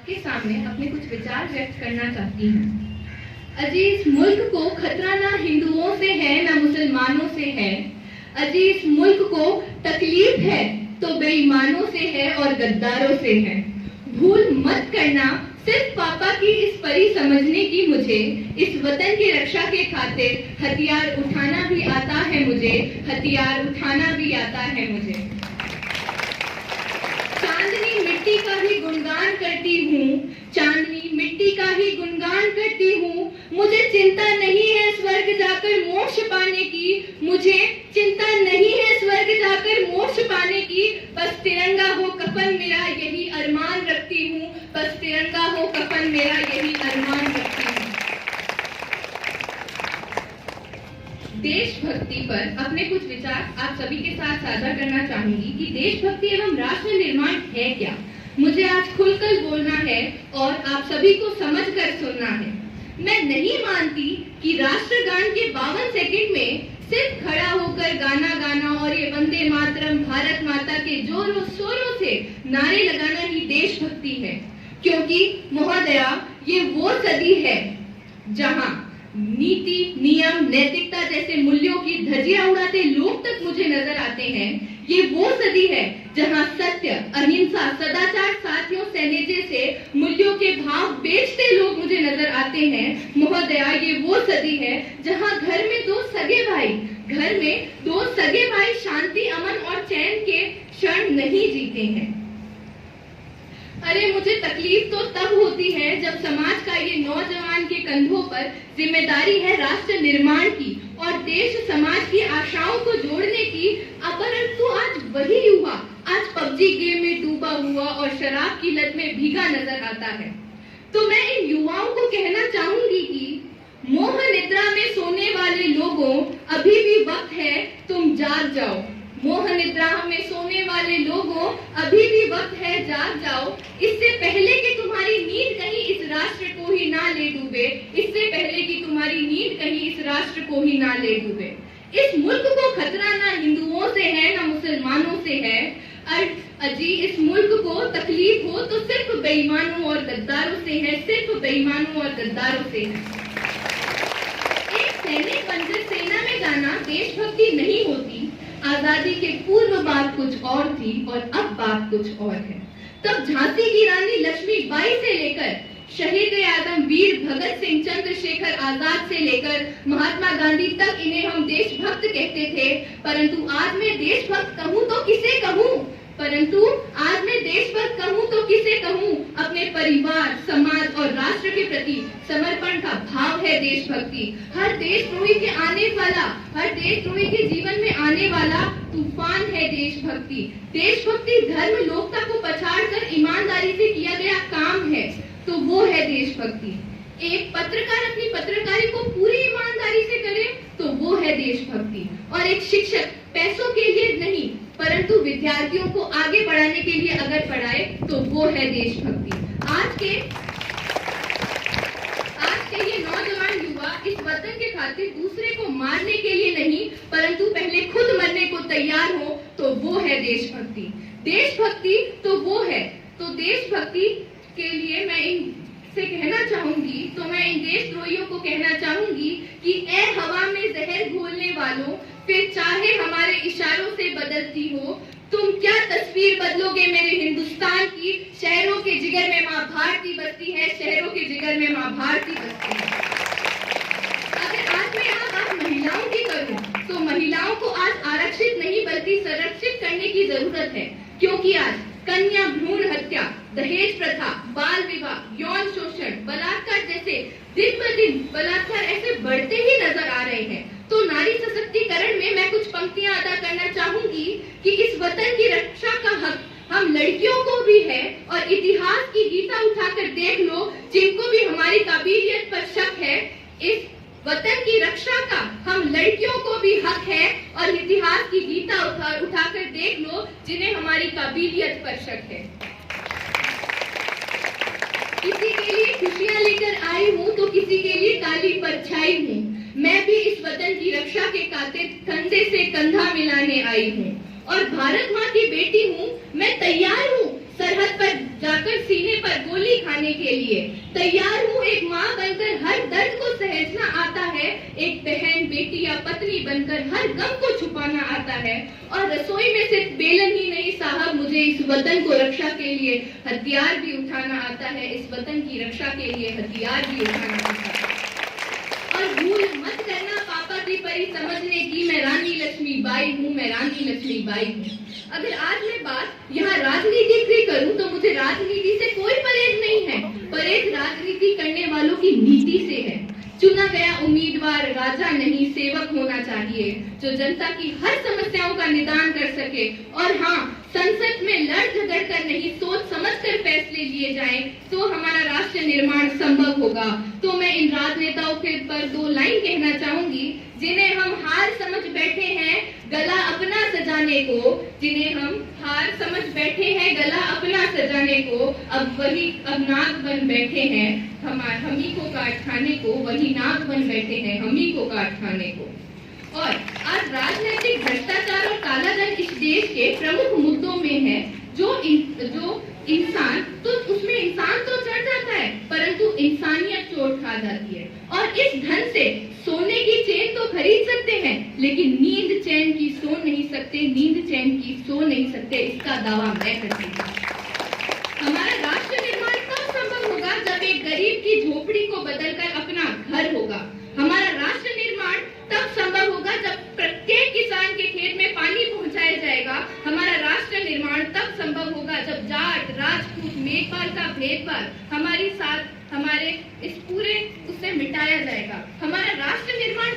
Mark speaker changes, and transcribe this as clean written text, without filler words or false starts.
Speaker 1: आपके सामने अपने कुछ विचार व्यक्त करना चाहती हूँ। अजी इस मुल्क को खतरा ना हिंदुओं से है ना मुसलमानों से है। अजी इस मुल्क को तकलीफ है तो बेईमानों से है और गद्दारों से है। भूल मत करना सिर्फ पापा की इस परी समझने की मुझे, इस वतन की रक्षा के खातिर हथियार उठाना भी आता है मुझे, हथियार उठाना भी आता है मुझे। चांदनी मिट्टी का ही गुणगान करती हूँ, चांदनी मिट्टी का ही गुणगान करती हूँ। मुझे चिंता नहीं है स्वर्ग जाकर मोक्ष पाने की, मुझे चिंता नहीं है स्वर्ग जाकर मोक्ष पाने की। बस तिरंगा हो कफन मेरा यही अरमान रखती हूँ, बस तिरंगा हो कफन मेरा यही अरमान रखती हूँ। देशभक्ति पर अपने कुछ विचार आप सभी के साथ साझा करना चाहूंगी कि देशभक्ति एवं राष्ट्र निर्माण है क्या। मुझे आज खुलकर बोलना है और आप सभी को समझकर सुनना है। मैं नहीं मानती कि राष्ट्रगान के 52 सेकंड में सिर्फ खड़ा होकर गाना गाना और ये वंदे मातरम भारत माता के जोरों शोरों से नारे लगाना ही देशभक्ति है, क्योंकि महोदया ये वो सदी है जहां नीति, नियम, नैतिकता जैसे मूल्यों की धज्जियां उड़ाते लोग तक मुझे नजर आते हैं। ये वो सदी है जहां सत्य, अहिंसा, सदाचार साथियों सहनेजे से मूल्यों के भाव बेचते लोग मुझे नजर आते हैं। महोदया ये वो सदी है जहां घर में दो सगे भाई शांति, अमन और चैन के क्षण नहीं जीते हैं। अरे मुझे तकलीफ तो तब होती है जब समाज का ये नौजवान के कंधों पर जिम्मेदारी है राष्ट्र निर्माण की और देश समाज की आशाओं को जोड़ने की। परंतु आज वही युवा आज पबजी गेम में डूबा हुआ और शराब की लत में भीगा नजर आता है। तो मैं इन युवाओं को कहना चाहूंगी कि मोह निद्रा में सोने वाले लोगों, अभी भी वक्त है तुम जाग जाओ। मोह निद्रा में सोने वाले लोगों, अभी भी वक्त है जाग जाओ। इससे पहले कि तुम्हारी नींद कहीं इस राष्ट्र को ही ना ले डूबे, इससे पहले कि तुम्हारी नींद कहीं इस राष्ट्र को ही ना ले डूबे। इस मुल्क को खतरा ना हिंदुओं से है ना मुसलमानों से है। अजी इस मुल्क को तकलीफ हो तो सिर्फ बेईमानों और गद्दारों से है, सिर्फ बेईमानों और गद्दारों से है। एक सैनिक बनकर सेना में जाना देशभक्ति नहीं होती। आजादी के पूर्व बात कुछ और थी और अब बात कुछ और है। तब झांसी की रानी लक्ष्मीबाई से लेकर शहीद आजम वीर भगत सिंह, चंद्रशेखर आजाद से लेकर महात्मा गांधी तक इन्हें हम देशभक्त कहते थे। परंतु आज मैं देशभक्त कहूँ तो किसे कहूँ? अपने परिवार, समाज और राष्ट्र के प्रति समर्पण का भाव है देशभक्ति। हर देशद्रोही के जीवन में आने वाला तूफान है देशभक्ति। देशभक्ति धर्म, लोकता को पछाड़कर ईमानदारी से किया गया काम है, तो वो है देशभक्ति। एक पत्रकार अपनी पत्रकारी को पूरी ईमानदारी से करे तो वो है देशभक्ति। और एक शिक्षक पैसों के लिए नहीं परंतु विद्यार्थियों को आगे बढ़ाने के लिए अगर पढ़ाए तो वो है देशभक्ति। आज के ये नौजवान युवा इस वतन के खातिर दूसरे को मारने के लिए नहीं परंतु पहले खुद मरने को तैयार हो तो वो है देशभक्ति। देशभक्ति तो वो है। तो देशभक्ति के लिए मैं इनसे कहना चाहूंगी, तो मैं इन देशद्रोहियों को कहना चाहूंगी कि ए हवा में जहर घोलने वालों, फिर चाहे हमारे इशारों से बदलती हो, तुम क्या तस्वीर बदलोगे मेरे हिंदुस्तान की। शहरों के जिगर में माँ भारती बसती है, शहरों के जिगर में माँ भारती बसती है। अगर आज मैं यहाँ बात महिलाओं की करूँ तो महिलाओं को आज आरक्षित नहीं बल्कि संरक्षित करने की जरूरत है, क्योंकि आज कन्या भ्रूण हत्या, दहेज प्रथा, बाल विवाह, यौन शोषण, बलात्कार जैसे दिन ब दिन बलात्कार ऐसे बढ़ते ही नजर आ रहे हैं। तो नारी सशक्तिकरण में मैं कुछ पंक्तियां अदा करना चाहूंगी कि इस वतन की रक्षा का हक हम लड़कियों को भी है और इतिहास की गीता उठाकर देख लो जिनको भी हमारी काबिलियत पर शक है। इस वतन की रक्षा का हम लड़कियों को भी हक है और इतिहास की गीता उठाकर देख लो जिन्हें हमारी काबिलियत पर शक है। किसी के लिए खुशियां लेकर आई हूँ तो किसी के लिए काली परछाई हूँ। मैं भी इस वतन की रक्षा के खातिर कंधे से कंधा मिलाने आई हूँ और भारत माँ की बेटी हूँ। मैं तैयार हूँ सरहद पर जाकर सीने पर गोली खाने के लिए। तैयार हूँ एक माँ बनकर, हर दर्द को सहेजना आता है। एक बहन, बेटी या पत्नी बनकर हर गम को छुपाना आता है। और रसोई में सिर्फ बेलन ही नहीं साहब, मुझे इस वतन को रक्षा के लिए हथियार भी उठाना आता है। इस वतन की रक्षा के लिए हथियार भी उठाना आता है। और भूल मत करना पापा की परी समझने की, मैं रानी लक्ष्मीबाई हूँ, मैं रानी लक्ष्मीबाई हूँ। अगर आज मैं बात यहाँ राजनीति की करूँ तो मुझे राजनीति से कोई परहेज नहीं है। परहेज राजनीति करने वालों की नीति से है। चुना गया उम्मीदवार राजा नहीं सेवक होना चाहिए, जो जनता की हर समस्याओं का निदान कर सके। और हाँ, संसद में लड़ झगड़ कर नहीं, सोच समझ कर फैसले लिए जाएं, तो हमारा राष्ट्र निर्माण संभव होगा। तो मैं इन राजनेताओं के पर 2 लाइन कहना चाहूंगी, जिन्हें हम हार समझ बैठे हैं गला अपना सजाने को, जिन्हें हम हार समझ बैठे हैं गला अपना सजाने को, अब नाग बन बैठे हैं हम ही को काट खाने को, वही नाग बन बैठे हैं हम ही को काट खाने को। और आज राजनीतिक भ्रष्टाचार और कालाधन इस देश के प्रमुख मुद्दों में है। जो इंसान तो उसमें इंसान तो चढ़ जाता है, परंतु इंसानियत चोट खा जाती है। और इस धन से सोने की चेन तो खरीद सकते हैं, लेकिन नींद चैन की सो नहीं सकते, नींद चैन की सो नहीं सकते, इसका दावा मैं करती हूँ। हमारा राष्ट्र निर्माण तब संभव होगा जब एक गरीब की झोपड़ी को बदलकर अपना घर होगा। हमारा राष्ट्र निर्माण तब संभव होगा जब प्रत्येक किसान के खेत में पानी पहुंचाया जाएगा। हमारा राष्ट्र निर्माण तब संभव होगा जब जाट, राजपूत, मेघपाल का भेदभाव हमारे इस पूरे उससे मिटाया जाएगा। हमारा राष्ट्र निर्माण